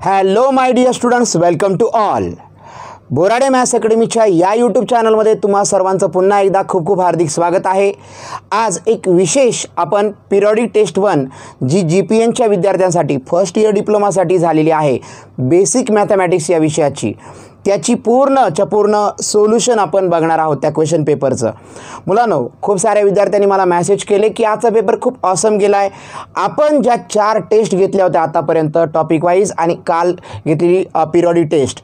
Hello my dear students, welcome to all. Borade maths अकॅडमीच्या या YouTube चॅनलमध्ये तुम्हा सर्वांचं पुन्हा एकदा खूप खूप हार्दिक स्वागत आहे. आज एक विशेष आपण पिरियॉडिक टेस्ट 1 जी GPNच्या विद्यार्थ्यांसाठी फर्स्ट इयर डिप्लोमासाठी झालेली आहे, बेसिक मॅथमॅटिक्स या विषयाची, त्याची पूर्ण सोल्युशन आपण बघणार आहोत त्या क्वेश्चन पेपरचं. मुलांनो, खूप साऱ्या विद्यार्थ्यांनी मला मेसेज केले की आजचा पेपर खूप ऑसम गेला आहे. आपण ज्या 4 टेस्ट घेतल्या होत्या आतापर्यंत टॉपिक वाईज आणि काल घेतलेली पिरियॉडिक टेस्ट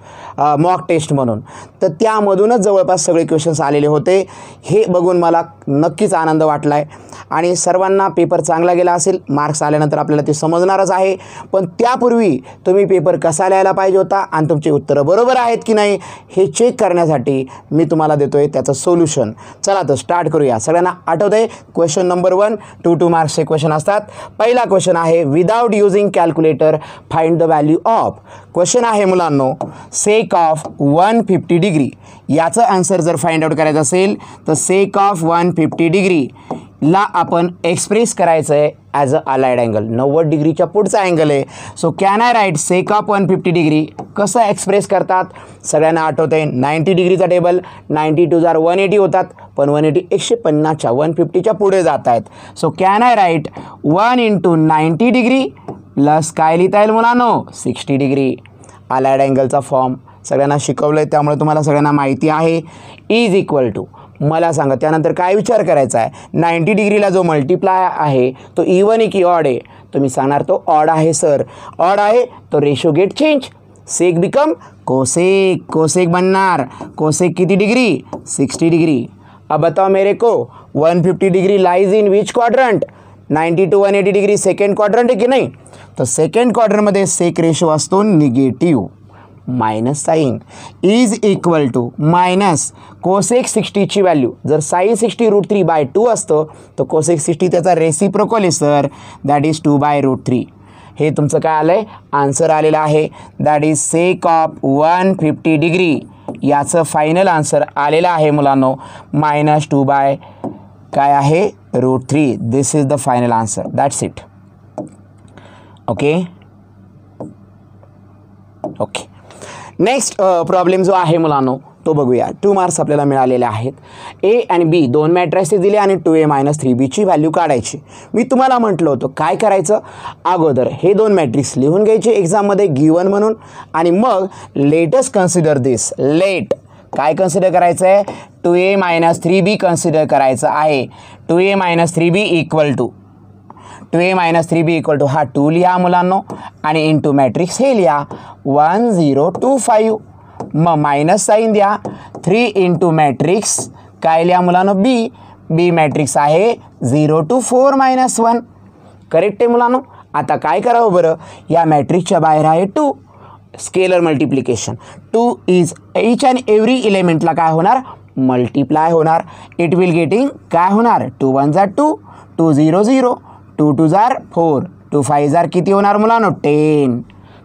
मॉक टेस्ट म्हणून, तर त्यामधूनच जवळपास सगळे क्वेश्चन्स आलेले होते. हे बघून मला नक्कीच आनंद वाटला आहे आणि सर्वांना पेपर चांगला गेला असेल. मार्क्स आल्यानंतर आपल्याला ते समजणारच आहे, पण त्यापूर्वी तुम्ही पेपर कसा लिहायला पाहिजे होता आणि तुमची उत्तरं बरोबर आहेत की नाही हे चेक करण्यासाठी मी तुम्हाला देतोय त्याचं सोल्युशन. चला तर स्टार्ट करूया. सगळ्यांना आठवतंय क्वेश्चन नंबर 1 2 मार्क्सचे क्वेश्चन असतात. पहिला क्वेश्चन आहे without using calculator find the value of. Question आहे मुलांनो सेक ऑफ 150 डिग्री. याचं आन्सर जर फाइंड आउट करायचं असेल तर सेक ऑफ 150 डिग्री ला आपण एक्सप्रेस करायचं आहे ॲज अ अलाइड अँगल. 90 डिग्रीच्या पुढचा अँगल आहे. So can I write sec of 150 degree कसं एक्सप्रेस करतात? सगळ्यांना आठवतं आहे 90 डिग्रीचा टेबल. 90 टू 180 होतात, पण 180 150च्या 150च्या पुढे जात आहेत. So can I write 1 into 90 degree plus काय लिहिता येईल मुलांनो 60 डिग्री. अलाइड अँगलचा फॉर्म सगळ्यांना शिकवलं आहे, त्यामुळे तुम्हाला सगळ्यांना माहिती आहे. इज इक्वल टू, मला सांगा त्यानंतर काय विचार करायचा आहे? 90 डिग्रीला जो मल्टिप्लाय आहे तो इवन आहे की ऑड आहे? तुम्ही सांगणार तो ऑड आहे सर. ऑड आहे तो ratio get change, sec become cosec. Cosec बनणार कोसेक किती डिग्री? 60 डिग्री. अब बताओ मेरे को 150 degree lies in which quadrant? 90 to 180 degree second quadrant आहे की नाही? तर सेकंड क्वाड्रंटमध्ये सेक रेशो असतो negative. Minus sine is equal to minus cosec 60ची व्हॅल्यू. जर साईन 60 √3/2 असतं तर कोसेक 60 त्याचा रेसिप्रोकल आहे सर, दॅट इज 2/√3. हे तुमचं काय आलं आहे? आन्सर आलेलं आहे. That is sec of 150 degree. याचं फायनल आन्सर आलेलं आहे मुलांनो -2 काय आहे √3. This is the final answer. That's it. Okay. Next problem जो आहे मुलांनो तो बघूया. 2 मार्क्स आपल्याला मिळालेले आहेत. A आणि B दोन मॅट्रिसेस दिले आणि 2A - 3Bची व्हॅल्यू काढायची. मी तुम्हाला म्हटलं होतं काय करायचं, अगोदर हे दोन मॅट्रिक्स लिहून घ्यायचे एक्झाममध्ये गिवन म्हणून, आणि मग लेटस कन्सिडर दिस. लेट काय कन्सिडर करायचं आहे? 2A - 3B कन्सिडर करायचं आहे. 2A - 3B equal to 2A - 3B equal to हा 2 लिहा मुलांनो आणि इंटू मॅट्रिक्स हे लिहा 1 0 2 5. मग मायनस साईन द्या. 3 इंटू मॅट्रिक्स काय लिहा मुलांनो बी मॅट्रिक्स आहे 0 टू 4 -1. करेक्ट आहे मुलांनो. आता काय करावं बरं? या मॅट्रिक्सच्या बाहेर आहे 2, scalar multiplication. 2 is each and every इलेमेंटला काय होणार? मल्टिप्लाय होणार. इट विल गेटिंग काय होणार? 2 1 2, 2 0 0, 2 2 4, 2 5 किती होणार मुलांनो 10.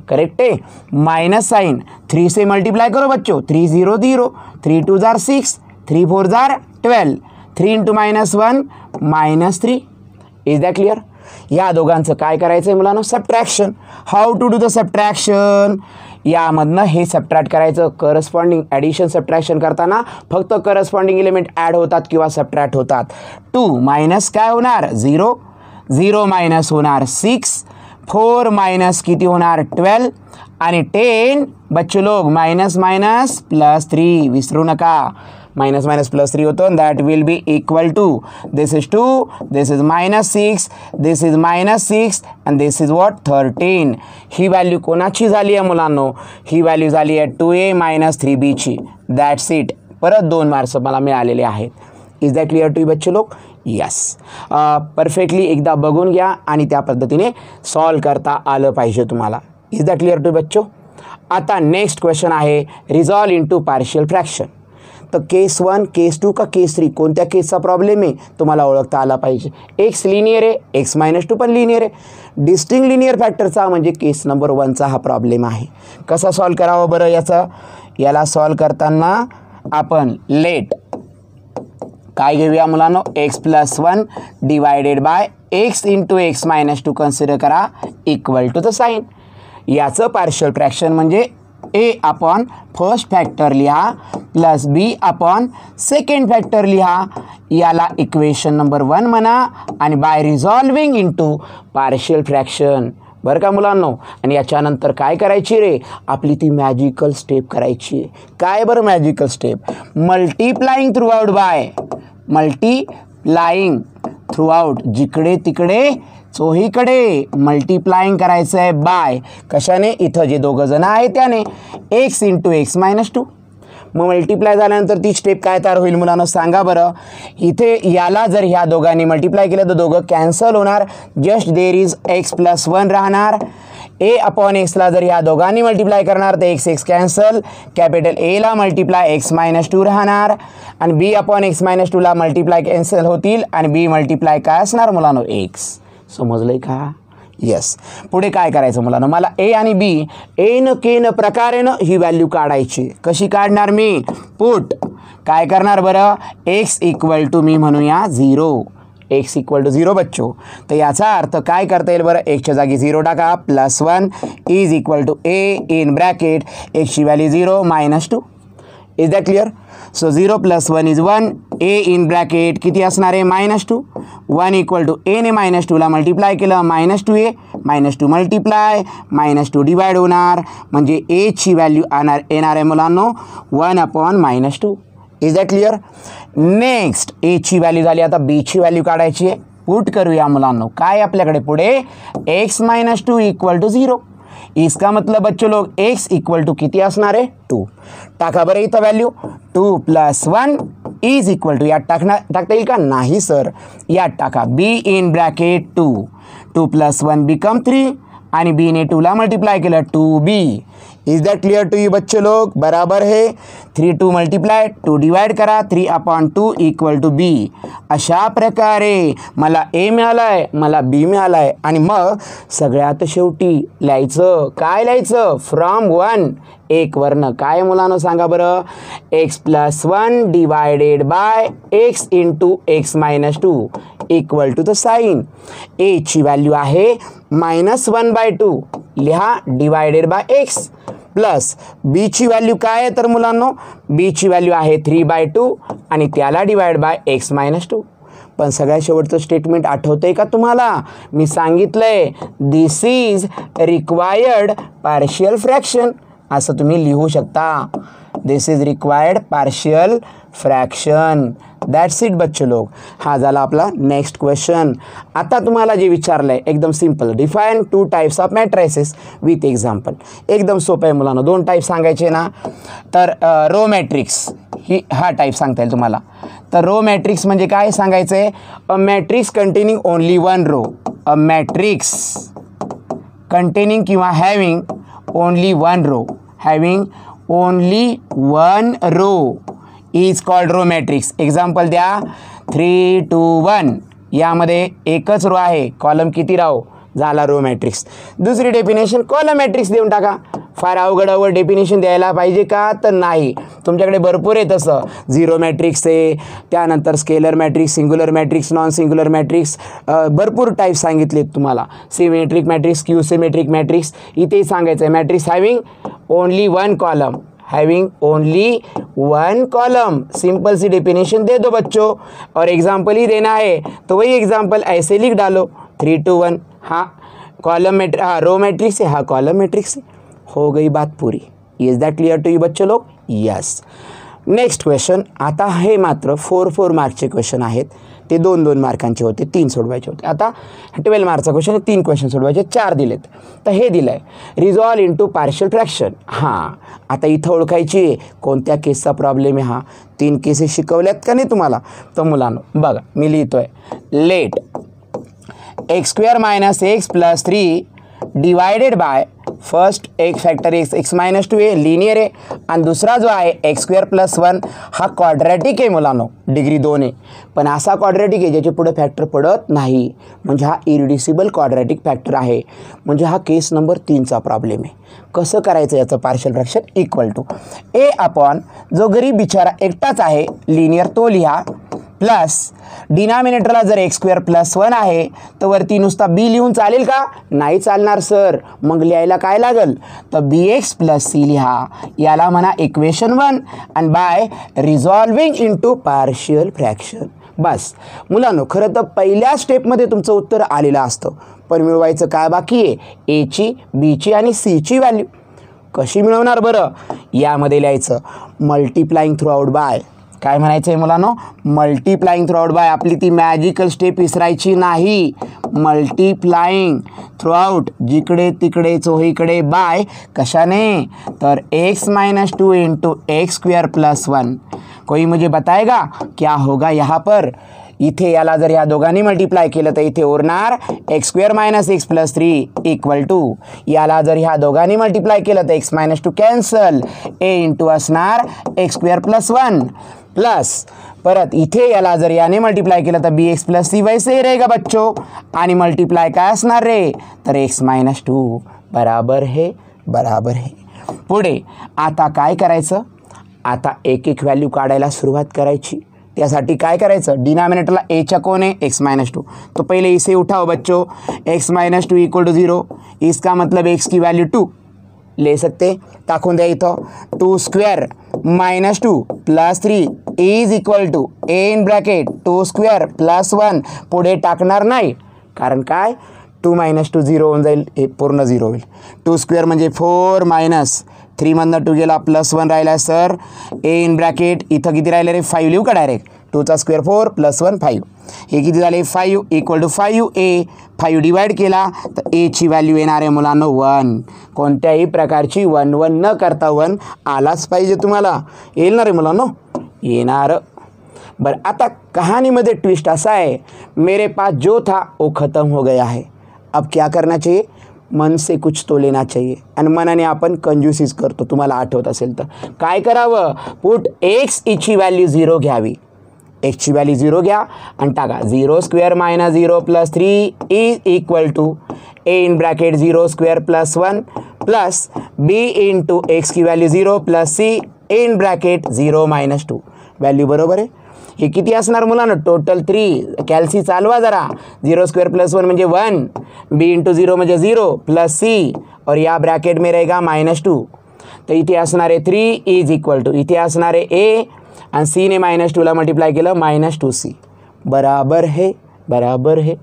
करेक्ट है. माइनस साइन 3 से मल्टीप्लाई करो बच्चों. 3 0 0, 3 2 6, 3 4 12, 3 इंटू -1 -3. Is that clear? या दोघांचं काय करायचं आहे मुलांनो? Subtraction. How to do the subtraction? यामधनं हे सबट्रॅक्ट करायचं. करस्पॉन्डिंग ॲडिशन सबट्रॅक्शन करताना फक्त करस्पॉन्डिंग एलिमेंट ॲड होतात किंवा सबट्रॅक्ट होतात. 2 मायनस काय होणार 0, 0 मायनस होणार 6, 4 मायनस किती होणार 12 आणि 10 बच्चो लोग -+3 विसरू नका. -+3 होतो. That will be equal to this is 2, this is -6, this is -6 and this is what 13. ही व्हॅल्यू कोणाची झाली आहे मुलांनो? ही व्हॅल्यू झाली आहे 2A - 3Bची. That's it. परत 2 मार्क्स मला मिळालेले आहेत. Is that clear to you बच्चे लोग? यस. परफेक्टली एकदा बघून घ्या आणि त्या पद्धतीने सॉल्व करता आलं पाहिजे तुम्हाला. इज दॅट क्लिअर टू बच्चो? आता नेक्स्ट क्वेश्चन आहे रिझॉल्व इंटू पार्शियल फ्रॅक्शन. तर केस 1, केस 2 का केस 3 कोणत्या केसचा प्रॉब्लेम आहे तुम्हाला ओळखता आला पाहिजे. एक्स लिनियर आहे, x - 2 पण लिनियर आहे. डिस्टिंक्ट लिनियर फॅक्टरचा म्हणजे केस नंबर 1चा हा प्रॉब्लेम आहे. कसा सॉल्व करावं बरं याला सॉल्व करताना आपण लेट काय घेऊया मुलांनो x+1 divided by x into x - 2 consider करा इक्वल टू द साईन. याचं पार्शियल फ्रॅक्शन म्हणजे ए अपॉन फर्स्ट फॅक्टर लिहा प्लस बी अपॉन सेकंड फॅक्टर लिहा. याला इक्वेशन नंबर 1 म्हणा आणि बाय रिझॉल्विंग इनटू पार्शियल फ्रॅक्शन. बरं का मुलांनो. आणि याच्यानंतर काय करायची रे, आपली ती मॅजिकल स्टेप करायची. काय बरं magical step, multiplying through out by, multiplying through out, जिकडे तिकडे चोहीकडे मल्टिप्लाइंग करायचं आहे बाय कशाने, इथं जे दोघं जण आहे त्याने, x इंटू एक्स मायनस 2. मग मल्टिप्लाय झाल्यानंतर ती स्टेप काय तयार होईल मुलांनो सांगा बरं. इथे याला जर ह्या दोघांनी मल्टिप्लाय केलं तर दोघं कॅन्सल होणार, just there is x plus 1 राहणार. ए अपॉन एक्सला जर ह्या दोघांनी मल्टिप्लाय करणार तर एक्स एक्स कॅन्सल, कॅपिटल एला मल्टिप्लाय एक्स मायनस 2 राहणार आणि बी अपॉन एक्स मायनस 2ला मल्टिप्लाय कॅन्सल होतील आणि बी मल्टिप्लाय काय असणार मुलांनो, एक्स. समजलंय का. यस. पुढे काय करायचं मुलांनो, मला ए आणि बी एन केन प्रकारेनं ही व्हॅल्यू काढायची. कशी काढणार मी, पुट काय करणार बरं, एक्स इक्वल टू मी म्हणूया 0, एक्स इक्वल टू 0 बच्चो. तर याचा अर्थ काय करता येईल बरं, एक्सच्या जागी 0 टाका plus 1 is equal to A in bracket एक्सची value 0 minus 2. Is that clear. So 0 plus 1 is 1, A in bracket किती असणार आहे -2, 1 इक्वल टू एने -2ला मल्टिप्लाय केलं -2a, -2 मल्टिप्लाय -2 डिवाइड होणार म्हणजे एची व्हॅल्यू येणार आहे मुलांनो 1 upon -2. Is that clear. Next एची व्हॅल्यू झाली, आता बीची व्हॅल्यू काढायची आहे. पुट करूया मुलांनो. काय आपल्याकडे पुढे x - 2 इक्वल टू 0. इसका मतलब बच्चों लोग x इक्वल टू किती असणार आहे 2. टाका बरं इथं value 2 plus 1 is equal to, यात टाकता येईल का, नाही सर, यात टाका b in bracket 2 plus 1 become 3 आणि b ने 2ला मल्टिप्लाय केलं 2b. Is that clear to you बच्चे लोग. बराबर है. 3 2 मल्टिप्लाय 2 डिवाइड करा 3 अपॉन 2 इक्वल टू b. अशा प्रकारे मला a मिळाला आहे, मला b मिळाला आहे आणि मग सगळ्यात शेवटी लिहायचं काय, लिहायचं फ्रॉम 1 एक वर्ण काय मुलांनो सांगा बरं, x plus 1 divided by x into X minus 2 equal to the sign. A ची व्हॅल्यू आहे -1/2 लिहा divided by x plus B ची व्हॅल्यू काय आहे तर मुलांनो, बी ची व्हॅल्यू आहे 3/2 आणि त्याला डिवाइड बाय एक्स मायनस 2. पण सगळ्यात शेवटचं स्टेटमेंट आठवतंय का तुम्हाला, मी सांगितलंय this is required partial fraction, असं तुम्ही लिहू शकता. This is required partial fraction. That's it बच्चे लोग. हा झाला आपला नेक्स्ट क्वेश्चन. आता तुम्हाला जे विचारलं आहे एकदम simple, define 2 types of matrices with example. एकदम सोपं आहे मुलांना. 2 टाईप सांगायचे ना, तर रो मॅट्रिक्स हा टाईप सांगता येईल तुम्हाला. तर रो मॅट्रिक्स म्हणजे काय सांगायचं आहे, a matrix containing only 1 row, a matrix containing किंवा हॅविंग ओनली 1 रो, having only 1 row is called row matrix. Example द्या 3 2 1. यामध्ये एकच रो आहे, कॉलम किती राहो, झाला रो मॅट्रिक्स. दुसरी डेफिनेशन कॉलम मॅट्रिक्स देऊन टाका. फार अवघड डेफिनेशन द्यायला पाहिजे का, तर नाही, तुमच्याकडे भरपूर आहे तसं. झिरो मॅट्रिक्स आहे, त्यानंतर scalar matrix, singular matrix, non singular matrix, भरपूर टाईप सांगितलेत तुम्हाला. Symmetric matrix, skew symmetric matrix. इथे सांगायचं आहे matrix having only 1 column, having only 1 column. Simple सी डेफिनेशन दे दो बच्चों और एग्जाम्पल ही देना है, तो वही एग्जाम्पल ऐसे लिख डालो 3 2 1. हाँ कॉलम मैट्रिक्स, हाँ रो मैट्रिक्स है, हाँ कॉलम मैट्रिक्स है. हो गई बात पूरी. Is that clear to you बच्चों लोग. यस. Next question. आता हे मात्र 4 मार्कचे क्वेश्चन आहेत, ते 2 मार्कांचे होते, 3 सोडवायचे होते. आता 12 मार्कचा क्वेश्चन 3 क्वेश्चन सोडवायचे, 4 दिलेत. तर हे दिलं आहे रिझॉल्व इंटू पार्शियल फ्रॅक्शन. हां आता इथं ओळखायची कोणत्या केसचा प्रॉब्लेम आहे. हा 3 केसेस शिकवल्यात का नाही तुम्हाला. तर मुलांनो बघा मी लिहितोय, let x² - x + 3 divided by first एक फॅक्टर x - 2 लिनियर आहे आणि दुसरा जो आहे x² + 1 हा क्वाड्रॅटिक आहे मुलांनो, डिग्री 2 आहे. पण असा क्वाड्रॅटिक आहे ज्याचे पुढे फॅक्टर पडत नाही, म्हणजे हा इरिड्युसिबल क्वाड्रॅटिक फॅक्टर आहे. म्हणजे हा केस नंबर 3चा प्रॉब्लेम आहे. कसं करायचं याचं partial fraction, equal to A upon जो गरीब बिचारा एकटाच आहे लिनियर तो लिहा प्लस डिनॉमिनेटरला जर एक्स स्क्वेअर प्लस 1 आहे तर वरती नुसता बी लिहून चालेल का? नाही चालणार सर. मग लिहायला काय लागेल? तर बी एक्स प्लस सी लिहा. याला म्हणा इक्वेशन 1 आणि बाय रिझॉल्विंग इनटू पार्शियल फ्रॅक्शन. बस मुलांनो, खरं तर पहिल्या स्टेपमध्ये तुमचं उत्तर आलेलं असतं, पण मिळवायचं काय बाकी आहे? एची, बीची आणि सीची व्हॅल्यू. कशी मिळवणार बरं? यामध्ये लिहायचं मल्टिप्लाइंग थ्रू आउट बाय. काय म्हणायचं आहे मुलांनो? Multiplying through out by. आपली ती मॅजिकल स्टेप विसरायची नाही. मल्टिप्लाइंग थ्रू आउट, जिकडे तिकडे चोहीकडे बाय. कशाने? तर x minus 2 into x square plus 1. कोई मुझे बताएगा क्या होगा यहाँ पर? इथे याला जर या दोघांनी मल्टिप्लाय केलं तर इथे उरणार X square minus X plus 3 equal to, याला जर ह्या दोघांनी मल्टिप्लाय केलं तर X minus 2 cancel, A into असणार एक्स स्क्वेअर प्लस 1 प्लस परत इथे याला जर याने मल्टिप्लाय केलं तर बी एक्स प्लस सी वैसे ही रहेगा बच्चों. आणि मल्टिप्लाय काय असणार रे? तर एक्स मायनस 2 बराबर है, बराबर है. पुढे आता काय करायचं? आता एक एक व्हॅल्यू काढायला सुरुवात करायची. त्यासाठी काय करायचं? डिनॉमिनेटरला एच्या कोण आहे? X minus 2. तो पहले इसे उठाओ बच्चों. X minus 2 equal to 0. इसका मतलब एक्स की वैल्यू 2 ले सकते. टाकून द्या इथं. 2 square minus 2 plus 3 is equal to A in bracket 2 square plus 1. पुढे टाकणार नाही, कारण काय? 2 मायनस 2 0 होऊन जाईल, हे पूर्ण 0 होईल. 2 स्क्वेअर म्हणजे 4 मायनस 3 मधनं 2 गेला प्लस 1 राहिला सर. ए इन ब्रॅकेट इथं किती राहिले रे? 5 लिहू का डायरेक्ट? 2चा square 4 plus 1 5. हे किती झाले? 5 इक्वल टू 5 ए. 5 डिवाइड केला तर एची व्हॅल्यू येणार आहे मुलांनो 1. कोणत्याही प्रकारची 1 1 न करता 1 आलाच पाहिजे तुम्हाला. येणार आहे मुलांनो? येणार. बरं, आता कहानीमध्ये ट्विस्ट असा आहे, मेरे पास जो था वो ख़त्म हो गया है. अब क्या करना चाहिए? मन से कुछ तो लेना चाहिए. आणि मनाने आपण कंजूसीच करतो. तुम्हाला आठवत असेल तर काय करावं? पुट एक्स ची व्हॅल्यू 0 घ्यावी. एक्सची व्हॅल्यू 0 घ्या आणि टाका 0 square minus 0 plus 3 is equal to A in bracket 0 square plus 1 plus B into X की value 0 plus C in bracket 0 minus 2. Value बरोबर आहे. हे किती असणार मुलांना? टोटल 3. कॅल्सी चालवा जरा. 0 स्क्वेअर प्लस 1 म्हणजे 1, बी इंटू 0 म्हणजे 0 प्लस सी और या ब्रॅकेट में रहेगा मायनस 2. तर इथे असणार आहे 3 इज इक्वल टू, इथे असणार आहे ए आणि सी ने मायनस 2ला मल्टिप्लाय केलं मायनस 2c. बराबर है, बराबर है.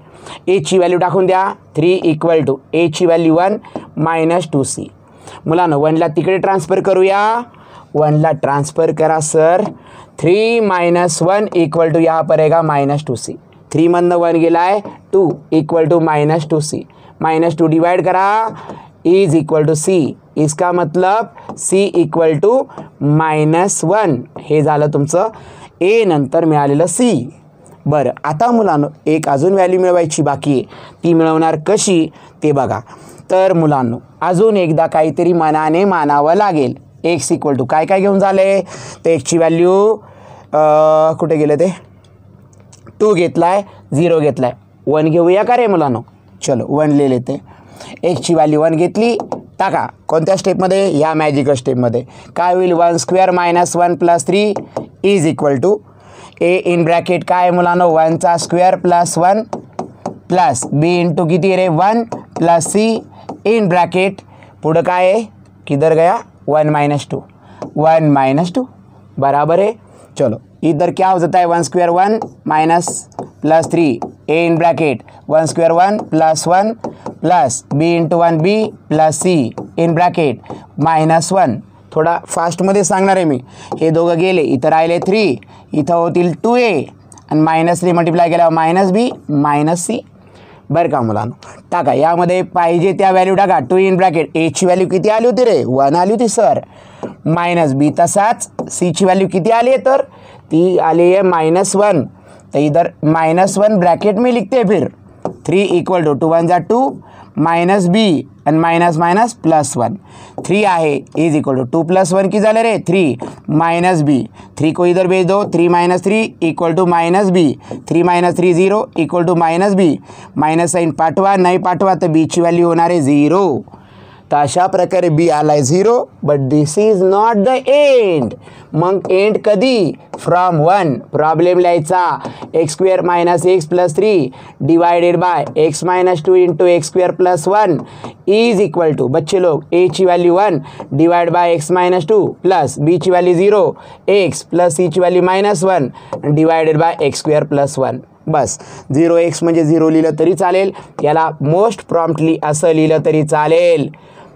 एची व्हॅल्यू टाकून द्या. 3 इक्वल टू एची व्हॅल्यू 1 मायनस 2c. मुलांनो 1ला तिकडे ट्रान्सफर करूया. 1ला ट्रान्सफर करा सर. 3 माइनस 1 इक्वल टू यहाँ पर रहेगा माइनस 2c. 3 मधनं 1 गेला आहे 2 equal to minus 2c. Minus 2 divide करा इज इक्वल टू c. इसका मतलब c इक्वल टू माइनस 1. हे झालं तुमचं ए नंतर मिळालेलं c. बरं, आता मुलांनो एक अजून व्हॅल्यू मिळवायची बाकी आहे. ती मिळवणार कशी ते बघा. तर मुलांनो अजून एकदा काहीतरी मनाने मानावं लागेल. एक्स इक्वल टू काय काय घेऊन झाले? तर एक्सची व्हॅल्यू कुठे गेले ते? 2 घेतलाय, 0 घेतलाय. 1 घेऊया का रे मुलांनो? चलो 1 ले लेते. एक्सची व्हॅल्यू 1 घेतली. टाका कोणत्या स्टेपमध्ये? या मॅजिकल स्टेपमध्ये. काय होईल? 1 square minus 1 plus 3 is equal to A in bracket काय मुलांनो? 1चा स्क्वेअर प्लस 1 प्लस बी इंटू किती रे? 1 प्लस सी इन ब्रॅकेट पुढं काय आहे? किधर गया? 1 माइनस 2. 1 माइनस 2 बराबर है. चलो इधर क्या हो जाता है? 1 square 1 minus plus 3 a in bracket 1 square 1 plus 1 plus B into 1 b plus C in bracket minus 1. थोडा फास्टमध्ये सांगणार आहे मी. हे दोघं गेले, इथं राहिले 3, इथं होतील 2a आणि मायनस 3 मल्टिप्लाय केल्यावर मायनस बी मायनस सी. बरं का मुलांनो? टाका यामध्ये पाहिजे त्या व्हॅल्यू टाका. 2 इन ब्रॅकेट एची व्हॅल्यू किती आली होती रे? 1 आली होती सर. मायनस बी तसाच सीची व्हॅल्यू किती आली आहे? तर ती आली आहे मायनस 1. तो इधर माइनस 1 ब्रैकेट में लिखते हैं. फिर 3 इक्वल टू 2 1 जा 2 माइनस बी एंड माइनस माइनस प्लस 1 3 आहे इज इक्वल टू 2 प्लस 1 की झाले रे 3 माइनस बी 3 को इधर भेज दो 3 minus 3 equal to minus b 3 minus 3 0 equal to minus b minus sign पाठवा नहीं पाठवा तो बी ची व्हॅल्यू होणार आहे 0. तर अशा प्रकारे बी आलाय 0, but this is not the end. मग एंड कधी? फ्रॉम 1. प्रॉब्लेम लिहायचा x² - x + 3 divided by x - 2 into x² + 1 is equal to, बच्चे लोग, a ची value 1 divide by x - 2 plus b ची व्हॅल्यू 0 x प्लस c ची value -1 divided by x² + 1. बस 0x म्हणजे 0 लिहिलं तरी चालेल, याला मोस्ट प्रॉम्प्टली असं लिहिलं तरी चालेल.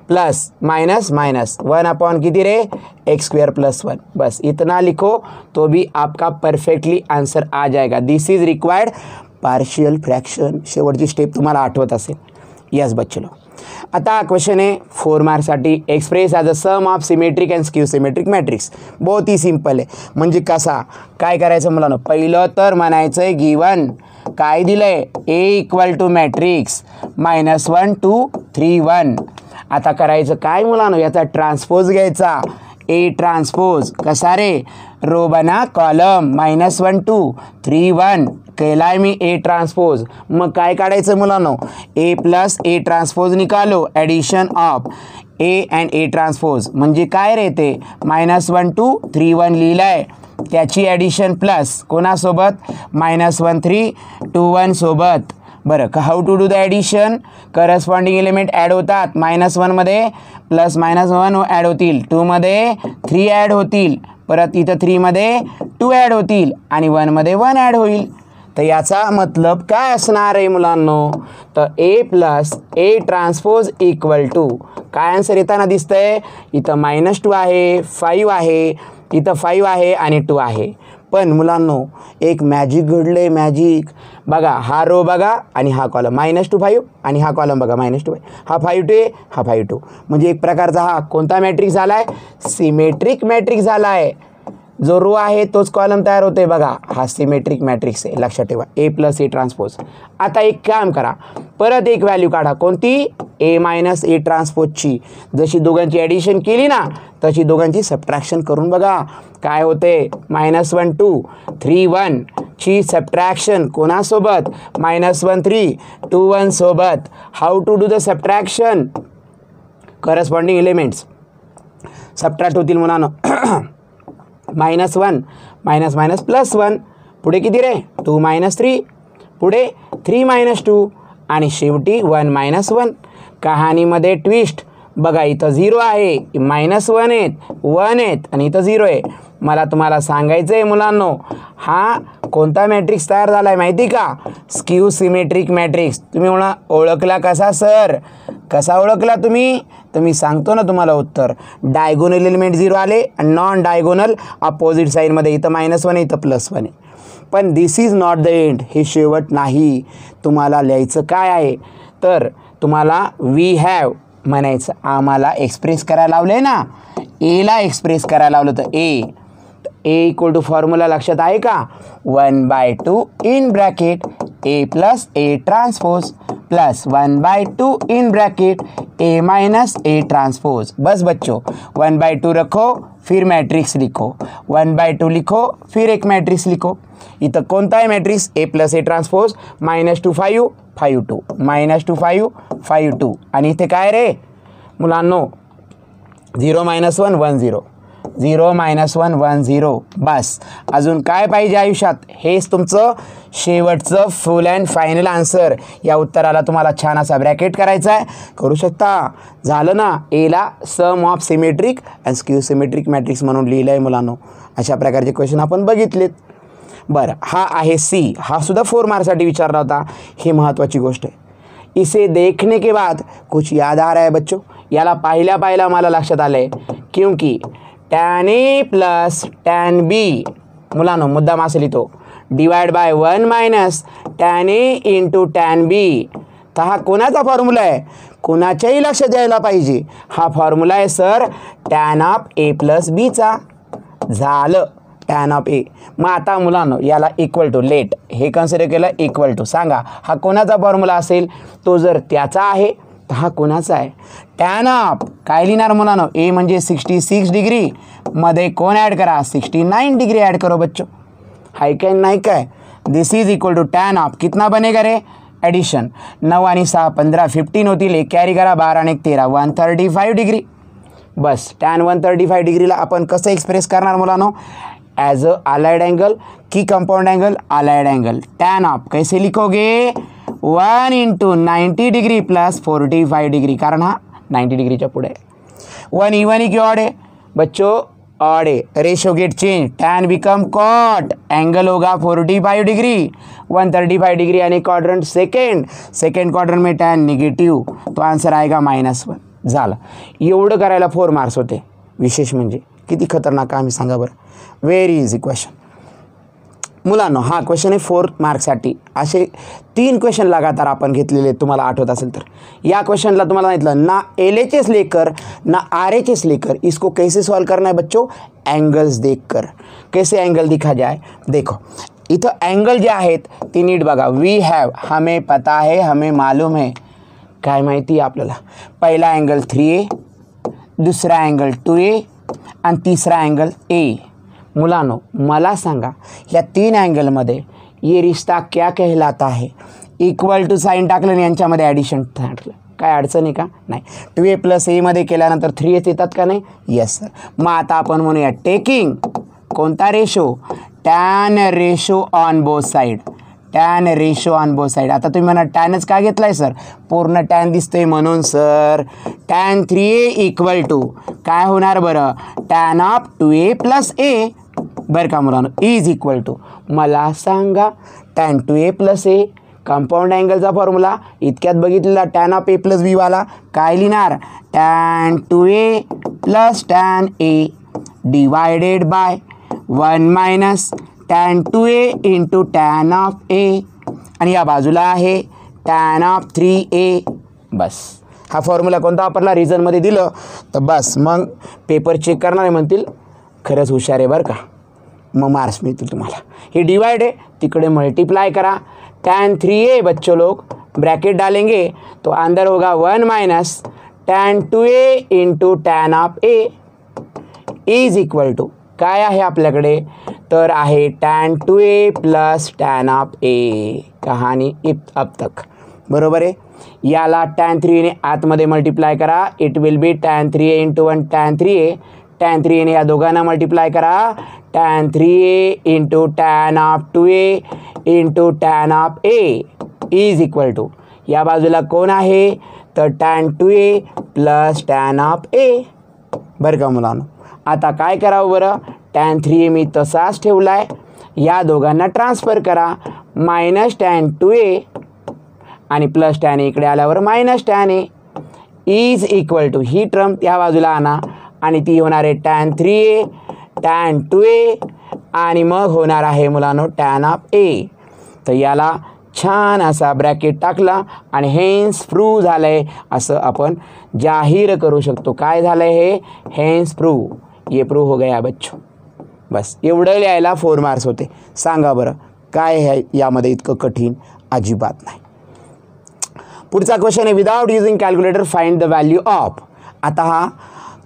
प्लस माइनस माइनस 1 अपॉन किती रे? x² + 1. बस इतना लिखो तो भी आपका परफेक्टली आंसर आ जाएगा. दिस इज रिक्वायर्ड पार्शियल फ्रॅक्शन. शेवटची स्टेप तुम्हाला आठवत असेल. यस बच्चे लोग, आता क्वेश्चन आहे 4 मार्क्ससाठी. Express as a sum of symmetric and skew symmetric matrix. बहुत ही सिंपल आहे. म्हणजे कसा काय करायचं मुलांनो? पहिलं तर म्हणायचं आहे गिवन काय दिलंय? a = matrix -1 2 3 1. आता करायचं काय मुलांनो? याचा ट्रान्सपोज घ्यायचा. a ट्रान्सपोज कसा रे? रो बना कॉलम -1 2 3 1 केलाय मी a ट्रान्सपोज. मग काय काढायचं मुलांनो? a + a ट्रान्सपोज निकालो. Addition of a and a transpose म्हणजे काय रे? ते -1 2 3 1 लिहिलंय, त्याची ॲडिशन प्लस कोणासोबत? -1 3 2 1 सोबत. बरं, how to do the addition? Corresponding element add होतात. -1 मध्ये प्लस -1 ॲड होतील, 2 मध्ये 3 ॲड होतील, परत इथं 3 मध्ये 2 ॲड होतील आणि 1 मध्ये 1 ॲड होईल. तर याचा मतलब काय असणार आहे मुलांनो? तर a + a transpose equal to काय आन्सर येताना दिसतंय? इथं -2 आहे, 5 आहे, इथं 5 आहे आणि 2 आहे. पण मुलांनो एक मॅजिक घडलंय. मॅजिक बघा, हा रो बघा आणि हा कॉलम -2 5 आणि हा कॉलम बघा -2 हा 5 2 हा 5 2. म्हणजे एक प्रकारचा हा कोणता मॅट्रिक्स झालाय? सिमेट्रिक मॅट्रिक्स झालाय. जो रो आहे तोच कॉलम तयार होते बघा. हा सिमेट्रिक मॅट्रिक्स आहे, लक्षात ठेवा. a + a transpose. आता एक काम करा, परत एक व्हॅल्यू काढा. कोणती? a - a ट्रान्सपोजची. जशी दोघांची ॲडिशन केली ना तशी दोघांची सबट्रॅक्शन करून बघा काय होते. -1 2 3 1 ची सबट्रॅक्शन कोणासोबत? -1 3 2 1 सोबत. How to do the subtraction? Corresponding elements subtract होतील मुलांनो. -1 -1 पुढे किती रे? 2 - 3 पुढे 3 - 2 आणि शेवटी 1 - 1. कहाणीमध्ये ट्विस्ट बघा, इथं 0 आहे, -1 आहेत, 1 आहेत आणि इथं 0 आहे. मला तुम्हाला सांगायचं आहे मुलांनो, हा कोणता मॅट्रिक्स तयार झाला आहे माहिती का? Skew symmetric matrix. तुम्ही ओळखला कसा सर? कसा ओळखला तुम्ही? तर मी सांगतो ना तुम्हाला उत्तर. डायगोनल एलिमेंट 0 आले आणि नॉन डायगोनल अपोजिट साईडमध्ये इथं -1 आहे, इथं +1 आहे. पण this is not the end. हे शेवट नाही. तुम्हाला लिहायचं काय आहे? तर तुम्हाला वी हॅव म्हणायचं. आम्हाला एक्सप्रेस करायला लावलं ना, एला एक्सप्रेस करायला लावलं. तर ए = फॉर्म्युला लक्षात आहे का? 1/2 in bracket a + a transpose plus 1/2 in bracket a - a transpose. बस बच्चों 1/2 रखो फिर मैट्रिक्स लिखो, 1/2 लिखो फिर एक मैट्रिक्स लिखो. इथं कोणता आहे मैट्रिक्स? a + a ट्रांसपोज -2 5 5 2 -2 5 5 2 आणि इथे काय रे मुलांनो 0 - 1 1 0 0 - 1 1 0. बस अजून काय पाहिजे आयुष्यात? हेच तुमचं शेवटचं फुल अँड फायनल आन्सर. या उत्तराला तुम्हाला छान असा ब्रॅकेट करायचा आहे, करू शकता. झालं ना? एला sum of symmetric and skew symmetric matrix म्हणून लिहिलं आहे मुलांनो. अशा प्रकारचे क्वेश्चन आपण बघितलेत. बरं, हा आहे सी. हा सुद्धा 4 मार्क्ससाठी विचारला होता. ही महत्त्वाची गोष्ट आहे. इसे देखने के बाद कुछ याद आ रहा है बच्चों? याला पाहिल्या मला लक्षात आलं आहे, क्योंकि tan a plus tan b मुलांनो मुद्दाम असं लिहितो divide by 1 - tan a into tan b. तर हा कोणाचा फॉर्म्युला आहे? कोणाच्याही लक्षात द्यायला पाहिजे. हा फॉर्म्युला आहे sir tan of a plus b चा. झालं tan ऑफ a. मग आता मुलांनो याला इक्वल टू लेट हे कन्सिडर केलं इक्वल टू. सांगा हा कोणाचा फॉर्म्युला असेल? तो जर त्याचा आहे तर हा कोणाचा आहे? tan ऑफ काय लिहिणार मुलांनो? ए म्हणजे 66 डिग्री मध्ये कोण ॲड करा? 69 डिग्री ॲड करो बच्चों. हाय काय नाही काय? This is equal to tan of कितना बनेगा रे? ॲडिशन 9 आणि 6 15 15 होतील, एक कॅरी करा 12 आणि 1 13 135 डिग्री. बस tan 135 डिग्रीला आपण कसं एक्सप्रेस करणार मुलांनो, ॲज अ अलाइड एंगल की compound angle, allied angle. Tan of कैसे लिखोगे 1 इंटू 90 डिग्री प्लस 45 डिग्री, कारण हा 90 डिग्रीच्या पुढे आहे. 1 इवन ही की ऑड है बच्चों, ऑड है. रेशो गेट चेंज, टैन बिकम कॉट, एंगल होगा 45 डिग्री 135 डिग्री आणि क्वाड्रंट सेकंड क्वाड्रंट में टॅन निगेटिव्ह, तो आन्सर आएगा -1. झालं. एवढं करायला 4 मार्क्स होते. विशेष म्हणजे किती खतरनाक आम्ही सांगा बरं. व्हेरी इझी क्वेश्चन मुलांनो. हा क्वेश्चन आहे 4 मार्क्ससाठी. असे 3 क्वेश्चन लगातार आपण घेतलेले तुम्हाला आठवत असेल तर. या क्वेश्चनला तुम्हाला सांगितलं ना LHS लेकर ना RHS लेकर, इसको कैसे सॉल्व करना है बच्चों, एंगल्स देखकर. कैसे एंगल दिखा जाए, देखो इथं एंगल जे आहेत ती नीट बघा. वी हॅव, हमें पता है, हमें मालूम है. काय माहिती आहे आपल्याला. पहिला एंगल 3A, दुसरा एंगल 2A आणि तिसरा एंगल A. मुलांनो मला सांगा या 3 अँगलमध्ये ये रिश्ता क्या कहलाता है. इक्वल टू साईन टाकलं आणि यांच्यामध्ये ॲडिशन टाकलं, काय अडचण आहे का, नाही. 2A + A मध्ये केल्यानंतर 3A येतात का नाही, येस सर. मग आता आपण म्हणूया टेकिंग कोणता ratio, tan ratio on both side, tan ratio on both side. आता तुम्ही म्हणा टॅनच का घेतला आहे सर, पूर्ण टॅन दिसतंय म्हणून sir. Tan 3A equal to काय होणार बरं, टॅन ऑफ 2A + A बरं का मुलांनो, इज इक्वल टू मला सांगा टॅन 2A + A कंपाऊंड अँगलचा फॉर्म्युला इतक्यात बघितलेला टॅन ऑफ A + B वाला काय लिहिणार, tan 2A + tan A divided by 1 - tan 2A into tan of A आणि या बाजूला आहे टॅन ऑफ 3A. बस हा फॉर्म्युला कोणता वापरला, रिझनमध्ये दिलं तर बस मग पेपर चेक करणारे म्हणतील खरंच हुशार आहे बरं का, मग मार्क्स मिळतील तुम्हाला. हे डिवाइड आहे तिकडे मल्टीप्लाई करा. टैन 3A बच्चों लोग ब्रैकेट डालेंगे तो अंदर होगा 1 - tan 2A into tan of A is equal to काय आहे आपल्याकडे, तर आहे tan 2A + tan of A. कहाणी अब तक बरोबर आहे. याला टॅन 3A आतमध्ये मल्टिप्लाय करा, it will be tan 3A into 1 tan 3A. Tan 3A या दोघांना मल्टिप्लाय करा, tan 3A into tan of 2A into tan of A is equal to या बाजूला कोण आहे तर tan 2A + tan of A. बरं का मुलांनो, आता काय करावं बरं, टॅन 3A मी तसाच ठेवला आहे, या दोघांना ट्रान्सफर करा. -टॅन 2A आणि + टॅन इकडे आल्यावर -tan A is equal to ही टर्म त्या बाजूला आणा आणि ती होणार आहे टॅन 3A टॅन 2A आणि मग होणार आहे मुलांनो टॅन ऑफ A. तर याला छान असा ब्रॅकेट टाकला आणि हेन्स प्रूव्ह झालं आहे असं आपण जाहीर करू शकतो. काय झालं आहे हे, हेन्स प्रूव्ह, ये प्रूव्ह हो गया बच्चों. बस एवढं लिहायला 4 मार्क्स होते. सांगा बरं काय आहे यामध्ये इतकं कठीण, अजिबात नाही. पुढचा क्वेश्चन आहे without using calculator find the value of. आता हा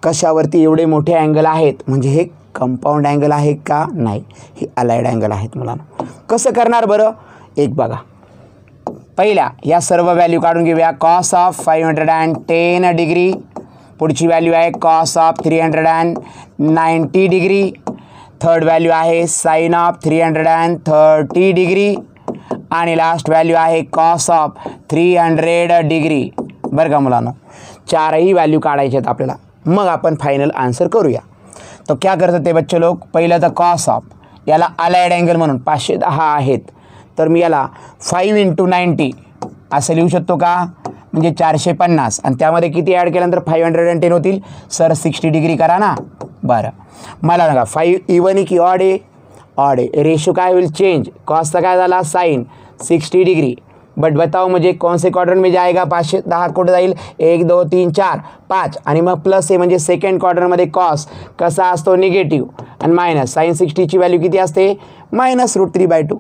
कशावरती एवढे मोठे अँगल आहेत, म्हणजे हे कंपाऊंड अँगल आहे का, नाही हे अलाइड अँगल आहेत मुलांना. कसं करणार बरं, एक बघा. पहिल्या या सर्व व्हॅल्यू काढून घेऊया. कॉस ऑफ 510 डिग्री, पुढची व्हॅल्यू आहे cos of 390 degree, third value आहे साइन ऑफ 330 डिग्री आणि लास्ट व्हॅल्यू आहे कॉस ऑफ 300 डिग्री. बरं का मुलांनो, चारही व्हॅल्यू काढायचे आहेत आपल्याला. मग आपण फायनल आन्सर करूया. तो क्या करतात ते बच्चे लोक, पहिलं तर कॉस ऑफ याला अलाइड अँगल म्हणून 510 आहेत, तर मी याला 5 × 90 असं लिहू शकतो का, म्हणजे 450 आणि त्यामध्ये किती ॲड केल्यानंतर 510 होतील सर. 60 डिग्री करा ना. बरं मला सांगा 5 इवन आहे की ऑड आहे, ऑड आहे. रेशो काय होईल चेंज, कॉसचा काय झाला साइन 60 डिग्री. बट बताओ मुझे कौन से क्वाड्रंट में जाएगा, 510 कुठे जाईल, 1 2 3 4 5 आणि मग प्लस आहे म्हणजे सेकंड क्वाड्रंटमध्ये कॉस कसा असतो निगेटिव्ह आणि मायनस. साइन 60ची व्हॅल्यू किती असते -√3/2.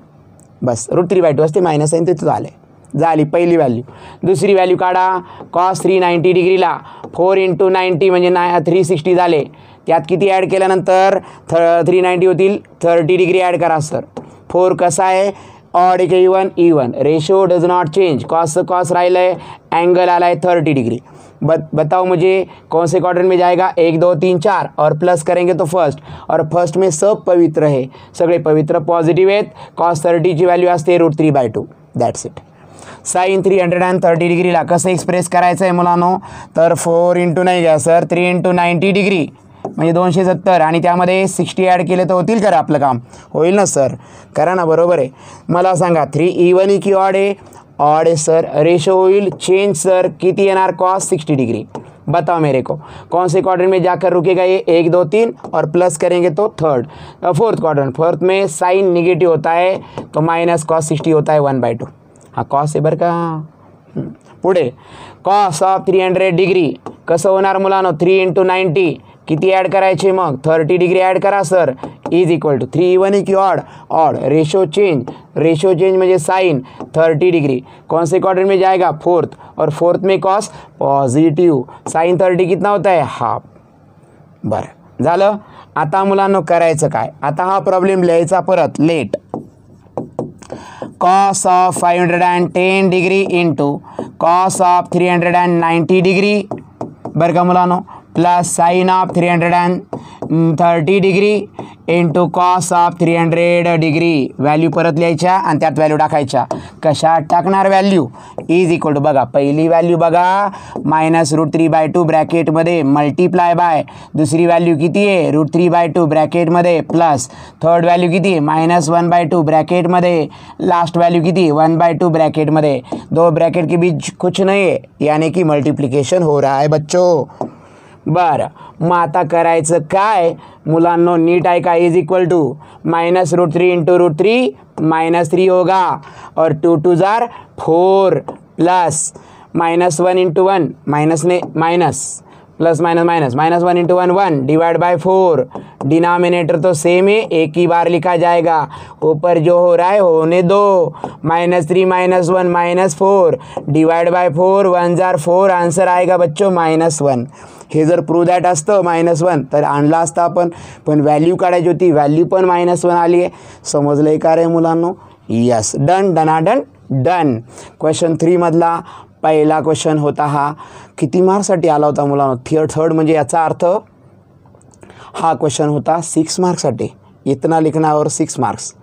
बस √3/2 असते, मायनस आहे तिथं झाली पहिली व्हॅल्यू. दुसरी व्हॅल्यू काढा, कॉस 390 डिग्रीला 4 × 90 म्हणजे 360 झाले. त्यात किती ॲड केल्यानंतर 390 होतील, 30 डिग्री ॲड करा सर. 4 कसा आहे odd K even ratio does not change, cos say cos राहिलं आहे, एंगल आला है 30 डिग्री। बताओ मुझे कौन से क्वाड्रेंट में जाएगा, 1 2 3 4 और प्लस करेंगे तो फर्स्ट, और फर्स्ट में सब पवित्र है, सगळे पवित्र पॉझिटिव्ह आहेत। कॉस 30 ची व्हॅल्यू असते √3/2, दॅट्स इट। साइन 330 डिग्रीला कसं एक्सप्रेस करायचं आहे मुलांनो, तर 4 × नाही घ्या सर, 3 × 90 डिग्री म्हणजे 270 आणि त्यामध्ये 60 ॲड केले तर होतील का आपलं काम, होईल ना सर, करा ना, बरोबर आहे। मला सांगा 3 इवन की ऑड आहे, ऑड है सर, रेशो होईल चेंज सर, किती येणार, कॉस 60 डिग्री। बताओ मेरे को कौन से क्वाड्रेंट में जाकर रुकेगा ये, 1 2 3 और प्लस करेंगे तो फोर्थ क्वाड्रेंट। फोर्थ में साइन निगेटिव होता है तो माइनस कॉस 60 होता है 1/2। हाँ कॉस आहे बरं का। पुढे कॉस ऑफ 300 डिग्री कसं होणार मुलांनो, 3 × 90 किती ॲड करायचे मग, 30 डिग्री ॲड करा sir, is equal to 3 even की ऑड, ऑड रेशो चेंज म्हणजे साइन 30 डिग्री, कौन से क्वाड्रेंट में जाएगा, फोर्थ, और फोर्थ में कॉस पॉझिटिव्ह, साइन 30 कितना होता है, हाफ। बरं झालं। आता मुलांनो करायचं काय, आता हा प्रॉब्लेम लिहायचा परत, let cos of 510 degree into cos of 390 degree, बरं का मुलांनो, plus sine of 330 degree into cos of 300 degree, value परत लिहायच्या आणि त्यात व्हॅल्यू टाकायच्या। कशात टाकणार व्हॅल्यू, इज इक्वल टू बघा, पहिली व्हॅल्यू बघा -√3/2 ब्रॅकेटमध्ये मल्टिप्लाय बाय, दुसरी व्हॅल्यू किती आहे √3/2 ब्रॅकेटमध्ये प्लस, थर्ड व्हॅल्यू किती -1/2 ब्रॅकेटमध्ये, लास्ट व्हॅल्यू किती 1/2 ब्रॅकेटमध्ये, दो ब्रैकेट के बीच कुछ नहीं है, यानी कि मल्टीप्लिकेशन हो रहा है बच्चों। बरं मग आता करायचं काय मुलांनो, नीट आहे का, इज इक्वल टू -√3 × √3 -3 होगा, और 2 2 जार 4 प्लस -1 × 1 माइनस ने minus plus minus minus -1 × 1 1 divide bye 4, denominator तो सेम है, एक ही बार लिखा जाएगा, ऊपर जो हो रहा है होने दो, -3 -1 -4 डिवाइड बाय 4, 1 जार 4, आंसर आएगा बच्चों -1। हे जर प्रूव्ह दॅट असतं -1 तर आणला असता आपण, पण व्हॅल्यू काढायची होती, व्हॅल्यू पण -1 आली आहे, समजलंय का रे मुलांनो, यस, डन डनाडन डन। क्वेश्चन 3 मधला पहिला क्वेश्चन होता हा, किती मार्क्ससाठी आला होता मुलांनो, थर्ड म्हणजे याचा अर्थ हा क्वेश्चन होता 6 मार्क्ससाठी, इतना लिखण्यावर 6 मार्क्स।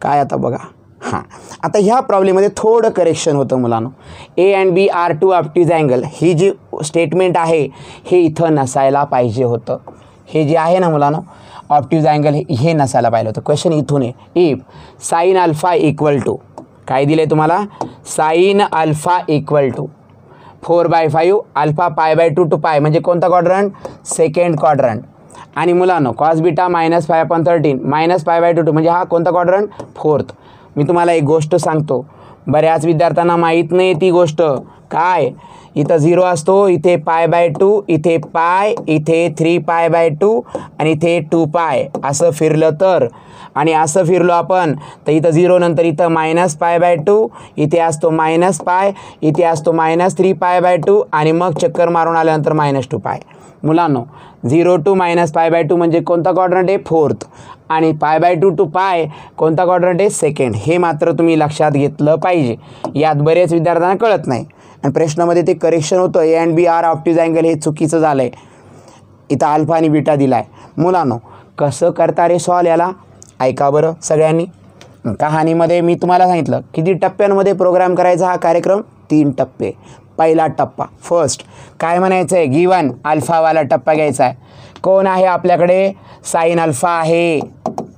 काय आता बघा, हां आता ह्या प्रॉब्लेममध्ये थोडं करेक्शन होतं मुलांनो, A and B are two obtuse angle, ही जी स्टेटमेंट आहे हे इथं नसायला पाहिजे होतं, हे जे आहे ना मुलांनो ऑब्ट्यूज अँगल हे नसायला पाहिजे होतं। क्वेश्चन इथून आहे, if sine alpha equal to, काय दिले तुम्हाला, sine alpha equal to 4/5 alpha π/2 to π, म्हणजे कोणता क्वाड्रंट, सेकंड क्वाड्रंट, आणि मुलांनो कॉस बीटा -5/13 -π/2 म्हणजे हा कोणता क्वाड्रंट, फोर्थ। मी तुम्हाला एक गोष्ट सांगतो, बऱ्याच विद्यार्थ्यांना माहीत नाही ती गोष्ट, काय इथं 0 असतो, इथे π/2, इथे पाय, इथे 3π/2 आणि इथे 2π, असं फिरलं तर, आणि असं फिरलो आपण तर इथं 0 नंतर इथं -π/2, इथे असतो -π, इथे असतो -3π/2 आणि मग चक्कर मारून आल्यानंतर -2π। मुलांनो 0 to -π/2 म्हणजे कोणता क्वाड्रंट आहे, फोर्थ, आणि π/2 to π कोणता क्वाड्रंट आहे, सेकंड। हे मात्र तुम्ही लक्षात घेतलं पाहिजे, यात बरेच विद्यार्थ्यांना कळत नाही आणि प्रश्नामध्ये ते करेक्शन होतं, A and B are obtuse angle हे चुकीचं झालं आहे, इथं अल्फा आणि बीटा दिला आहे। मुलांनो कसं करता रे सॉल्व याला, ऐका बरं सगळ्यांनी। कहाणीमध्ये मी तुम्हाला सांगितलं किती टप्प्यांमध्ये प्रोग्राम करायचा हा कार्यक्रम, 3 टप्पे। पहिला टप्पा फर्स्ट काय म्हणायचं आहे, गिवन अल्फावाला टप्पा घ्यायचा आहे, कोण आहे आपल्याकडे, साइन अल्फा आहे,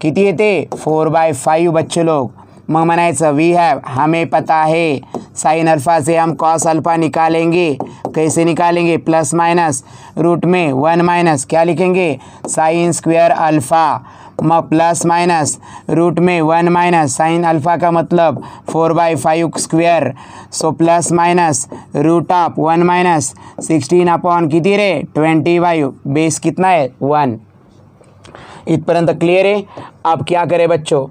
किती येते 4/5 बच्चे लोग, मग म्हणायचं वी हैव, हमें पता है साइन अल्फा से हम कॉस अल्फा निकालेंगे, कैसे निकालेंगे, प्लस माइनस रूट में 1 माइनस क्या लिखेंगे, साइन स्क्वायर अल्फा, मग प्लस माइनस रूट में 1 माइनस साइन अल्फा का मतलब 4/5 square, so plus minus root of 1 minus 16 upon किती रे 25, बेस कितना है 1। इतपर्यंत क्लियर है। अब क्या करें बच्चों,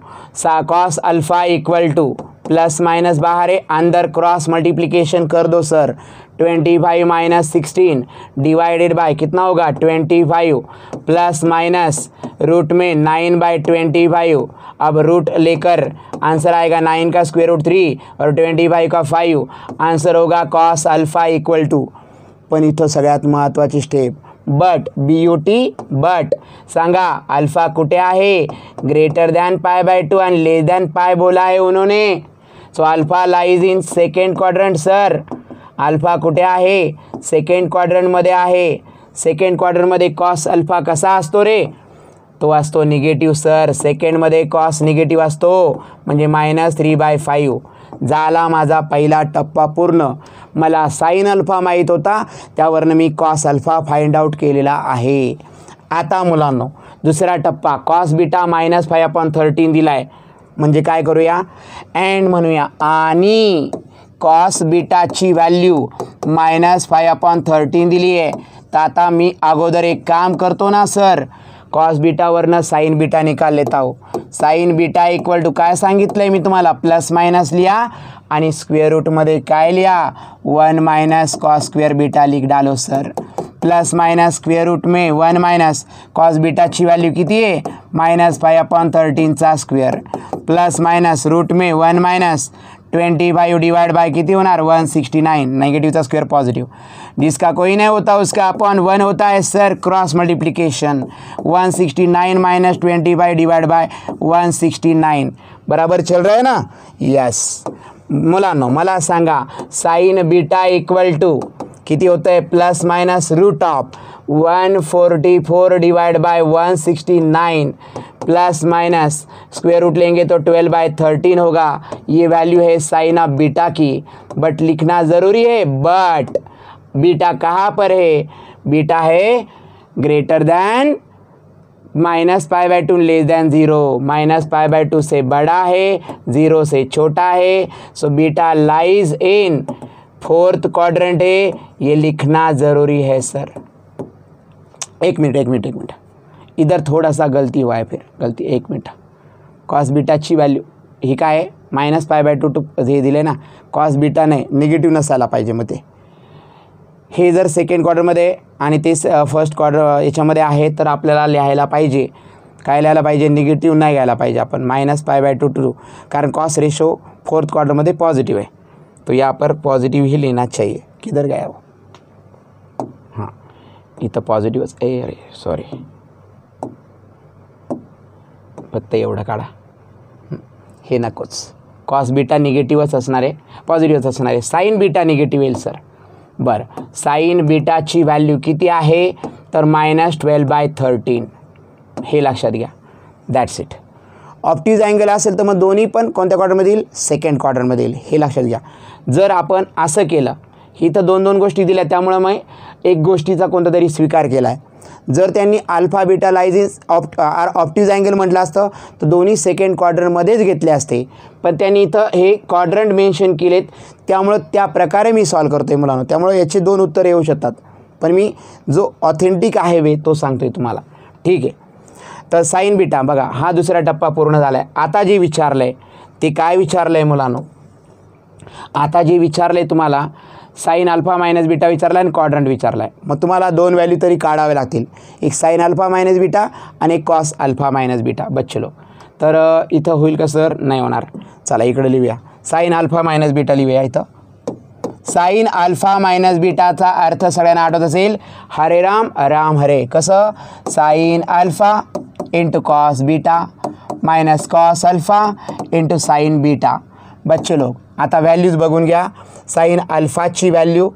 cos alpha equal two plus minus बाहर है, अंदर क्रॉस मल्टीप्लिकेशन कर दो सर, 25 माइनस 16 डिवाइडेड बाय कितना होगा 25 प्लस माइनस रूट में 9/25। अब रूट लेकर आंसर आएगा 9 का स्क्वायर रूट 3 और 25 का 5, आंसर होगा कॉस अल्फा इक्वल टू। पण इथं सगळ्यात महत्त्वाची स्टेप बट बट सांगा अल्फा कुठे आहे, ग्रेटर दॅन π/2 आणि लेस दॅन पाय बोला आहे उन्होंने। So alpha lies in second quadrant sir, alpha कुठे आहे सेकंड क्वाड्रंटमध्ये आहे। सेकंड क्वाड्रंटमध्ये कॉस अल्फा कसा असतो रे, तो असतो निगेटिव्ह सर, सेकंडमध्ये कॉस निगेटिव्ह असतो म्हणजे -3/5। झाला माझा पहिला टप्पा पूर्ण। मला साइन अल्फा माहीत होता त्यावरनं मी कॉस अल्फा फाइंड आउट केलेला आहे। आता मुलांनो दुसरा टप्पा कॉस बीटा -5/13 दिलाय म्हणजे काय करूया अँड म्हणूया आणि कॉस बीटाची व्हॅल्यू -5/13 दिली आहे। तर आता मी अगोदर एक काम करतो ना सर, कॉस बीटावरनं साइन बीटा निकाल लेता हो। साइन बीटा इक्वल टू काय सांगितलंय मी तुम्हाला, प्लस मायनस लिहा आणि स्क्वेअर रूटमध्ये काय लिहा 1 माइनस कॉस स्क्वेअर बीटा लिख डालो sir. Plus minus square root में 1 माइनस कॉस बीटाची व्हॅल्यू किती आहे -5/13चा स्क्वेअर प्लस माइनस रूट में 1 माइनस 25 डिवाइड बाय किती होणार 169, नेगेटिव का स्क्वायर पॉजिटिव, जिसका कोई नहीं होता उसका अपॉन 1 होता है sir, cross multiplication 169 minus 25 divide by 169 बराबर चल रहा है ना। यस मुलांनो मला सांगा साइन बीटा इक्वल टू किती होतं आहे plus minus root of 144 divide by 169 plus minus square root लेंगे तो 12/13 होगा। ये वैल्यू है साइन ऑफ बीटा की, बट लिखना ज़रूरी है बट बीटा कहाँ पर है, बीटा है ग्रेटर दैन -π/2 लेस दैन 0, -π/2 से बड़ा है 0 से छोटा है। So beta lies in fourth quadrant है, ये लिखना ज़रूरी है सर। एक मिनट इधर थोड़ा सा गलती हुआ है, फिर गलती 1 मिनट। कॉस बीटाची व्हॅल्यू ही काय आहे -π/2 हे दिले ना, कॉस बीटा नाही निगेटिव्ह नसायला पाहिजे, मग ते हे जर सेकंड क्वार्टरमध्ये आणि ते फर्स्ट क्वार्टर याच्यामध्ये आहे तर आपल्याला लिहायला पाहिजे काय लिहायला पाहिजे, निगेटिव्ह नाही घ्यायला पाहिजे आपण -π/2 कारण कॉस रेशो फोर्थ क्वार्टरमध्ये पॉजिटिव है तो यहाँ पर पॉजिटिव ही लेना चाहिए। किधर गया वो, हाँ इथं पॉझिटिव्हच आहे, अरे सॉरी फक्त एवढं काढा, हे नकोच। कॉस बीटा निगेटिव्हच असणार आहे, पॉझिटिव्हच असणार आहे, साइन बीटा निगेटिव्ह येईल सर। बरं साइन बीटाची व्हॅल्यू किती आहे तर -12/13 हे लक्षात घ्या, दॅट्स इट। ऑप्टिज अँगल असेल तर मग दोन्ही पण कोणत्या क्वार्टरमध्ये येईल सेकंड क्वार्टरमध्ये येईल, हे लक्षात घ्या। जर आपण असं केलं ही तर दोन गोष्टी दिल्या त्यामुळे मग एक गोष्टीचा कोणता तरी स्वीकार केला आहे। जर त्यांनी अल्फा बीटा लाइज ऑप्टिज अँगल म्हटलं असतं तर दोन्ही सेकंड क्वाड्रंटमध्येच घेतले असते, पण त्यांनी इथं हे क्वाड्रंट मेन्शन केलेत त्यामुळे त्या प्रकारे मी सॉल्व करतोय मुलांनो, त्यामुळे याचे 2 उत्तर येऊ शकतात, पण मी जो ऑथेंटिक आहे वे तो सांगतोय तुम्हाला, ठीक आहे। तर साइन बीटा बघा हा दुसरा टप्पा पूर्ण झाला आहे। आता जे विचारलंय ते काय विचारलंय मुलांनो, आता जे विचारलंय तुम्हाला साइन अल्फा माइनस बीटा विचारला आणि क्वाड्रंट विचारला आहे, मग तुम्हाला 2 व्हॅल्यू तरी काढावे लागतील, एक साइन अल्फा माइनस बीटा आणि एक कॉस अल्फा माइनस बीटा बच्चे लोग। तर इथं होईल का सर, नाही होणार, चला इकडे लिहूया साइन अल्फा माइनस बीटा लिहूया। इथं साइन अल्फा माइनस बीटाचा अर्थ सगळ्यांना आठवत असेल, हरे राम राम हरे, कसं sign alpha into cos beta minus cos alpha into sine beta. बच्चे लोग आता व्हॅल्यूज बघून घ्या, साइन अल्फाची व्हॅल्यू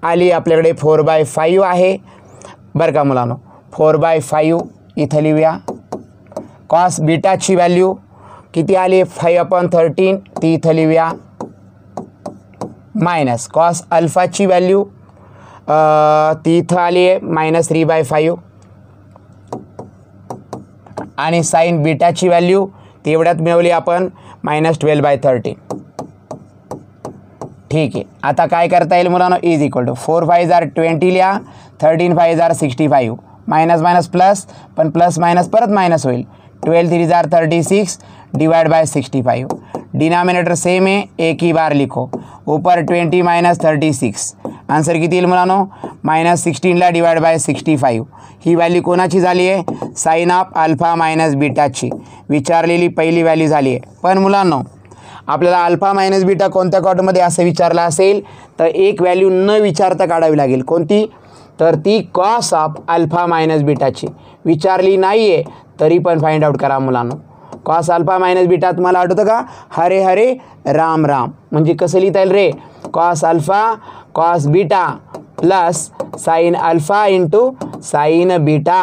आली आपल्याकडे 4/5 आहे बरं का मुलांनो, 4/5 इथं लिहूया। कॉस बीटाची व्हॅल्यू किती आली 5/13 ती इथं लिहूया, मायनस कॉस अल्फाची व्हॅल्यू ती इथं आली आहे -3/5 आणि साइन बीटाची व्हॅल्यू ती एवढ्यात मिळवली आपण -12/13, ठीक आहे। आता काय करता येईल मुलांनो, इज इक्वल टू 4 5 = 20 लिहा, 13 5 = 65, माइनस माइनस प्लस, पण प्लस माइनस परत माइनस होईल, 12 3 = 36 डिवाइड बाय 65, डिनोमिनेटर सेम है एक ही बार लिखो, ऊपर 20 - 36 आन्सर किती येईल मुलांनो -16ला डिवाइड बाय 65. ही व्हॅल्यू कोणाची झाली आहे साइन ऑफ अल्फा मायनस बीटाची विचारलेली पहिली व्हॅल्यू झाली आहे. पण मुलांनो आपल्याला अल्फा मायनस बीटा कोणत्या क्वाड्रंटमध्ये असं विचारलं असेल तर एक व्हॅल्यू न विचारता काढावी लागेल. कोणती तर ती कॉस ऑफ अल्फा मायनस बीटाची विचारली नाही आहे तरी पण फाइंड आउट करा मुलांनो. कॉस अल्फा मायनस बीटा तुम्हाला आठवतं का हरे हरे राम राम म्हणजे कसं लिहिता येईल रे cos alpha cos beta plus sine alpha into sine beta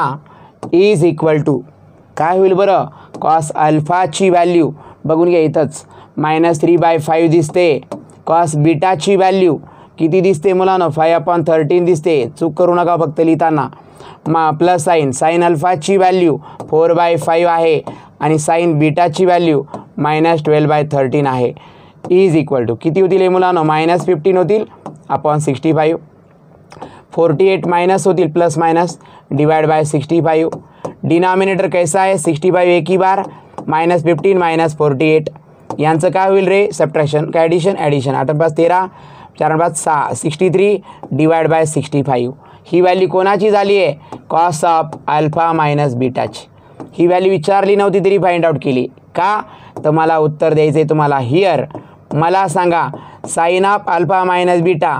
is equal to काय होईल बरं कॉस अल्फाची व्हॅल्यू बघून घ्या इथंच -3/5 दिसते. कॉस बीटाची व्हॅल्यू किती दिसते मुलांनो 5/13 दिसते. चूक करू नका फक्त लिहिताना. प्लस साइन अल्फाची व्हॅल्यू 4/5 आहे आणि साइन बीटाची व्हॅल्यू -12/13 आहे. इज इक्वल टू किती होतील हे मुलांनो -15 होतील अपॉन 65. 48 माइनस होतील plus minus divide by 65. Denominator कैसा है 65 एक ही बार -15 -48 यांचं काय होईल रे सबट्रॅक्शन काय ॲडिशन 8×5 = 13 4×5 6 63 डिवाइड बाय 65. ही व्हॅल्यू कोणाची झाली आहे कॉस ऑफ अल्फा मायनस बीटाची. ही व्हॅल्यू विचारली नव्हती तरी फाइंड आउट केली का तर मला उत्तर द्यायचं आहे तुम्हाला. हिअर मला सांगा sine of alpha minus beta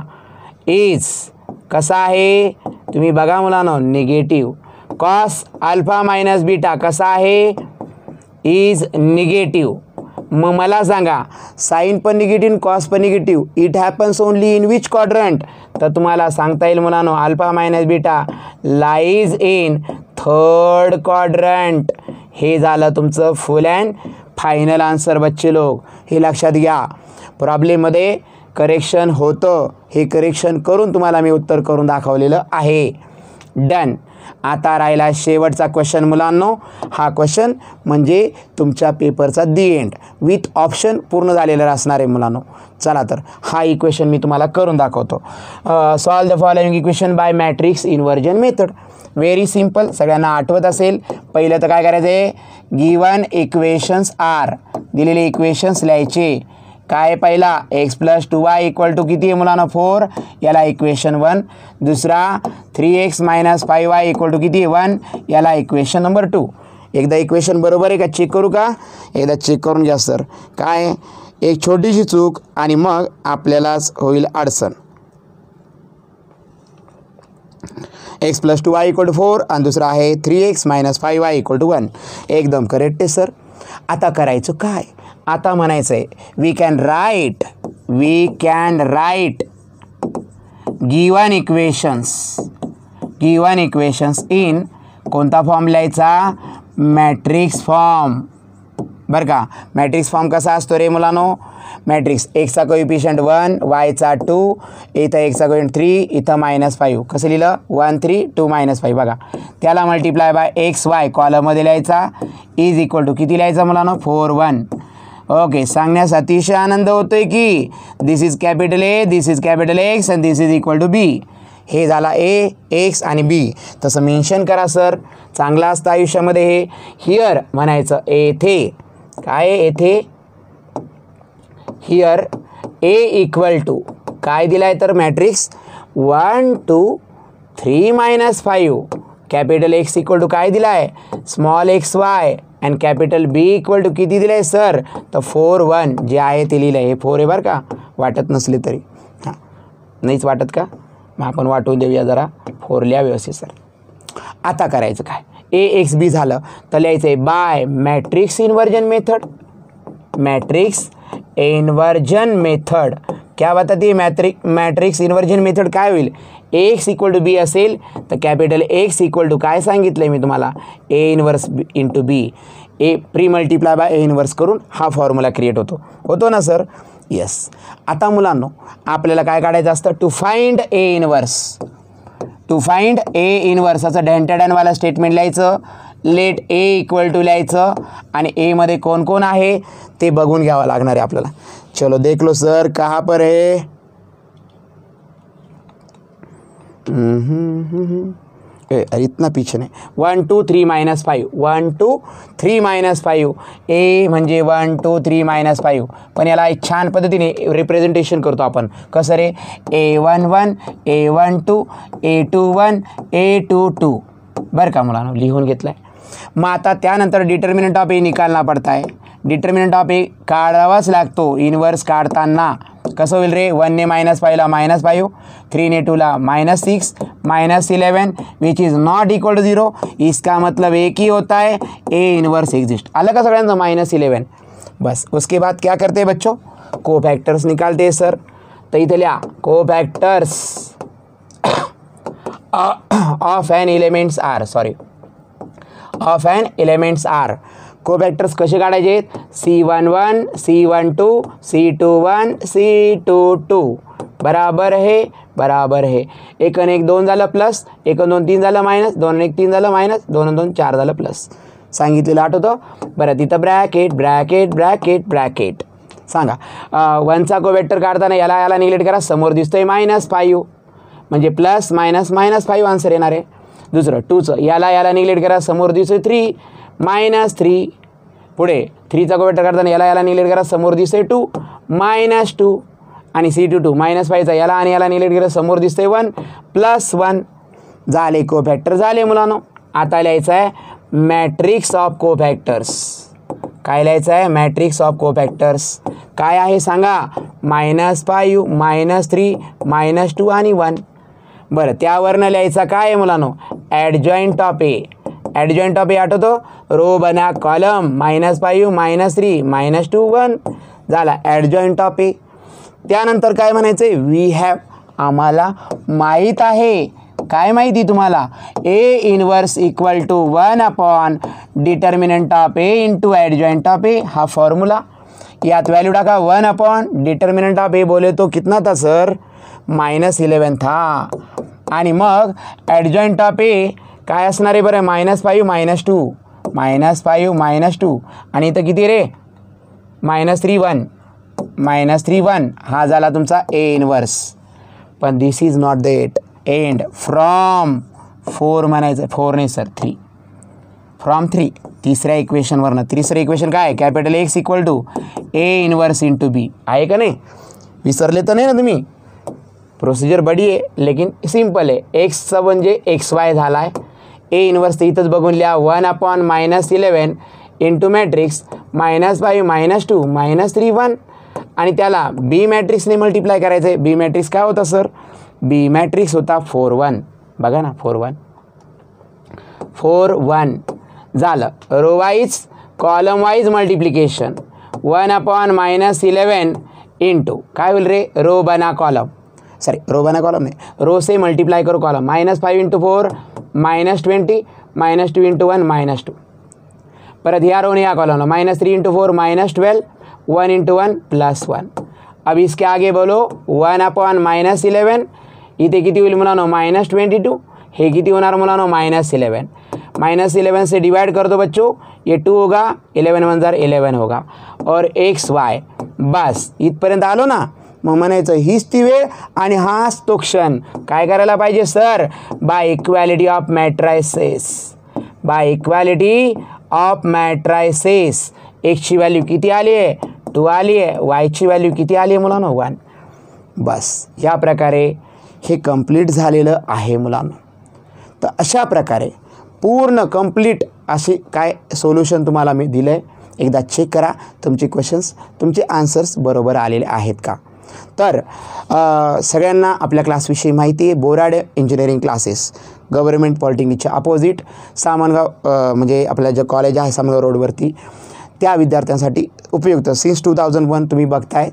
is कसा आहे तुम्ही बघा मुलांनो negative. Cos alpha minus beta कसा आहे इज निगेटिव्ह. मग मला सांगा साइन पण निगेटिव्ह कॉस पण negative it happens only in which quadrant तर तुम्हाला सांगता येईल मुलांनो alpha minus beta lies in third quadrant. हे झालं तुमचं फुल अँड फायनल आन्सर बच्चे लोक. हे लक्षात घ्या प्रॉब्लेममध्ये करेक्शन होतं हे करेक्शन करून तुम्हाला मी उत्तर करून दाखवलेलं आहे. डन. आता राहिला शेवटचा क्वेश्चन मुलांनो. हा क्वेश्चन म्हणजे तुमच्या पेपरचा दी एंड विथ ऑप्शन पूर्ण झालेलं असणार आहे मुलांनो. चला तर हा इक्वेशन मी तुम्हाला करून दाखवतो. Solve the following equation by matrix inversion method. Very simple सगळ्यांना आठवत असेल. पहिलं तर काय करायचं आहे गिवन इक्वेशन्स आर दिलेले इक्वेशन्स लिहायचे. काय पहिला x + 2y = किती आहे मुलांना 4 याला इक्वेशन 1. दुसरा 3x - 5y = किती आहे 1 याला इक्वेशन नंबर 2. एकदा इक्वेशन बरोबर आहे का चेक करू का एकदा चेक करून घ्या सर. काय एक छोटीशी चूक आणि मग आपल्यालाच होईल अडचण. x + 2y = 4 आणि दुसरा आहे 3x - 5y = 1. एकदम करेक्ट आहे सर. आता करायचं काय आता म्हणायचं आहे we can write given equations in कोणता फॉर्म लिहायचा मॅट्रिक्स फॉर्म. बरं का मॅट्रिक्स फॉर्म कसा असतो रे मुलांनो मॅट्रिक्स एक्सचा कोइफिशियंट 1 वायचा 2 इथं एक्सचा कोइफिशियंट 3 इथं -5 कसं लिहिलं 1 3 2 -5 बघा. त्याला मल्टिप्लाय बाय एक्स वाय कॉलममध्ये लिहायचा इज इक्वल टू किती लिहायचा मुलांनो 4 1. ओके सांगण्यास अतिशय आनंद होतोय की this is capital A this is capital X and this is equal to B. हे झाला ए एक्स आणि बी तसं मेन्शन करा सर चांगलं असतं आयुष्यामध्ये हे. हिअर म्हणायचं येथे काय येथे हिअर ए इक्वल टू काय दिलाय तर matrix 1 2 3 -5 capital X equal to काय दिलाय small X Y and capital B equal to किती दिलं आहे सर तर 4 1 जे आहे ते लिहिलं आहे. हे 4 आहे बरं का वाटत नसले तरी हां नाहीच वाटत का मग आपण वाटून देऊया जरा 4 लिहा व्यवस्थित सर. आता करायचं काय ए एक्स बी झालं तर लिहायचं आहे बाय मॅट्रिक्स इन्व्हर्जन मेथड. क्या बताती है मॅट्रिक्स इन्व्हर्जन मेथड काय होईल एक्स इक्वल टू बी असेल तर कॅपिटल एक्स इक्वल टू काय सांगितलं आहे मी तुम्हाला A inverse into B. A pre multiply by A inverse करून हा फॉर्म्युला क्रिएट होतो ना सर. येस. आता मुलांनो आपल्याला काय काढायचं असतं टू फाइंड ए इन्व्हर्स असं डॅन स्टेटमेंट लिहायचं. लेट ए इक्वल टू लिहायचं आणि एमध्ये कोण कोण आहे ते बघून घ्यावं लागणार आहे आपल्याला. चलो देख लो सर कहाँ पर है इतना पीछे नाही. 1 2 3 -5 1 2 3 -5 ए म्हणजे 1 2 3 -5. पण याला एक छान पद्धतीने रिप्रेझेंटेशन करतो आपण. कसं रे, A11 A12 A21 A22 बरं का मुलांनो, लिहून घेतलं आहे. मग आता त्यानंतर डिटर्मिनंट ऑफ ए निकालना पडता है. डिटर्मिनंट ऑफ ए काढावाच लागतो. इनवर्स काढताना कसं होईल रे, 1 ने -5ला -5, 3 ने 2ला -6 -11 which is not equal to 0. इसका मतलब एक ही होता है, ए इनवर्स एग्जिस्ट. आलं का सगळ्यांचं -11. बस उसके बाद क्या करते हैं बच्चों, कोफैक्टर्स निकालते हैं सर. तर इथे लिहा cofactors of an elements are, sorry of an elements are. Cofactors कसे काढायचे, C11 C12 C21 C22 बराबर है 1 आणि 1 2 झालं प्लस, 1 आणि 2 3 झालं मायनस, 2 आणि 1 3 झालं मायनस, 2 आणि 2 4 झालं प्लस. सांगितलेलं आठवतं. बरं तिथं ब्रॅकेट ब्रॅकेट ब्रॅकेट ब्रॅकेट. सांगा 1चा कोफॅक्टर काढताना याला निगलेक्ट करा, समोर दिसतोय -5 म्हणजे प्लस मायनस -5 आन्सर येणार आहे. दुसरं 2चं याला निगलेक्ट करा, समोर दिसतोय 3 -3. पुढे 3चा कोफॅक्टर काढताना याला निगलेक्ट करा, समोर दिसतोय 2 -2. आणि C22 -5चा याला आणि याला निगलेक्ट करा, समोर दिसतोय 1 +1. झाले कोफॅक्टर झाले मुलांनो. आता लिहायचं आहे मॅट्रिक्स ऑफ कोफॅक्टर्स. काय लिहायचं आहे, मॅट्रिक्स ऑफ कोफॅक्टर्स. काय आहे सांगा, -5 -3 -2 आणि 1. बरं त्यावरनं लिहायचा काय आहे मुलांनो, adjoint of A. Adjoint of A आठवतो, रो बना कॉलम -5 -3 -2 1 झाला ॲडजॉईंट ऑफ ए. त्यानंतर काय म्हणायचं आहे, वी हॅव. आम्हाला माहीत आहे. काय माहिती तुम्हाला, A inverse equal to 1 upon determinant of A into adjoint of A. हा फॉर्म्युला, यात व्हॅल्यू टाका 1 अपॉन डिटर्मिनंट ऑफ ए बोले तो कितना था सर, -11 था. आणि मग ॲडजॉईंट ऑफ ए काय असणार आहे बरं, -5 -2 -5 -2 आणि इथं किती रे, -3 1 हा झाला तुमचा ए इनवर्स. पण this is not the end. From 4 म्हणायचं, 4 नाही सर 3, फ्रॉम 3 तिसऱ्या इक्वेशनवरनं. तिसरं इक्वेशन काय, capital X equal to A inverse into B. आहे का नाही, विसरले तर नाही ना तुम्ही. प्रोसिजर बडी आहे लेकिन सिंपल आहे. एक्सचा म्हणजे XY झाला आहे, ए इनवर्स तर इथंच बघून लिहा 1 अपॉन -11 इंटू मॅट्रिक्स -5 -2 -3 1 आणि त्याला बी मॅट्रिक्सने मल्टिप्लाय करायचं आहे. बी मॅट्रिक्स काय होता सर, बी मॅट्रिक्स होता 4 1. बघा ना 4 1 झालं. Row wise column wise multiplication 1 upon -11 into काय होईल रे, रो बना कॉलम, सॉरी रो बना कॉलम नहीं, रो से मल्टीप्लाई करो कॉलम. -5 into 4 -20 -2 into 1 -2. परत ह्या रो ने या कॉलम -3 इंटू 4 -12 1 इंटू 1 +1. अब इसके आगे बोलो 1 अपॉन -11 इथे किती होईल मुलांनो, -22. हे किती होणार मुलांनो, -11. -11 से डिवाइड कर दो बच्चों, ये 2 होगा, 11 1 जार 11 होगा और XY. बस इथपर्यंत आलो ना. मग म्हणायचं हीच ती वेळ आणि हाच तो क्षण. काय करायला पाहिजे sir, by equality of matrices. By equality of matrices एक्सची व्हॅल्यू किती आली आहे, 2 आली आहे. वायची व्हॅल्यू किती आली आहे मुलांनो, 1. बस या प्रकारे हे कंप्लीट झालेलं आहे मुलांनो. तर अशा प्रकारे पूर्ण कंप्लीट असे काय सोल्युशन तुम्हाला मी दिलं आहे. एकदा चेक करा तुमचे क्वेश्चन्स, तुमचे आन्सर्स बरोबर आलेले आहेत का. तर सगळ्यांना आपल्या क्लासविषयी माहिती आहे. बोराडे इंजिनिअरिंग क्लासेस गव्हर्नमेंट पॉलिटेक्निकच्या अपोजिट सामनगाव, म्हणजे आपलं जे कॉलेज आहे सामनगाव रोडवरती, त्या विद्यार्थ्यांसाठी उपयुक्त. सिन्स 2001 तुम्ही बघताय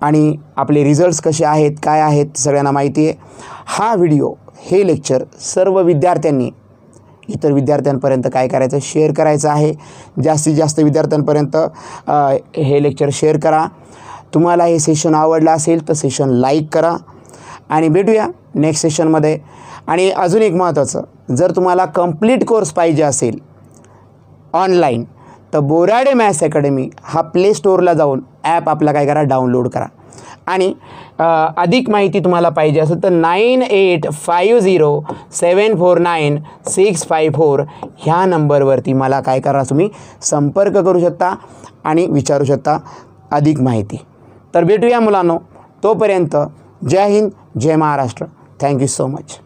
आणि आपले रिझल्ट्स कसे आहेत काय आहेत सगळ्यांना माहिती आहे. हा व्हिडिओ, हे लेक्चर सर्व विद्यार्थ्यांनी, इतर विद्यार्थ्यांपर्यंत काय करायचं, शेअर करायचं आहे. जास्तीत जास्त विद्यार्थ्यांपर्यंत हे लेक्चर शेअर करा. तुम्हाला हे सेशन आवडलं असेल तर सेशन लाईक करा आणि भेटूया नेक्स्ट सेशनमध्ये. आणि अजून एक महत्त्वाचं, जर तुम्हाला कंप्लीट कोर्स पाहिजे असेल ऑनलाईन तर बोराडे मॅथ्स अकॅडमी हा प्ले स्टोअरला जाऊन ॲप आपला काय करा, डाउनलोड करा. आणि अधिक माहिती तुम्हाला पाहिजे असेल तर 9850749654 ह्या नंबरवरती मला काय करा, तुम्ही संपर्क करू शकता आणि विचारू शकता अधिक माहिती. तर भेटूया मुलांनो, तोपर्यंत जय हिंद, जय महाराष्ट्र. Thank you so much.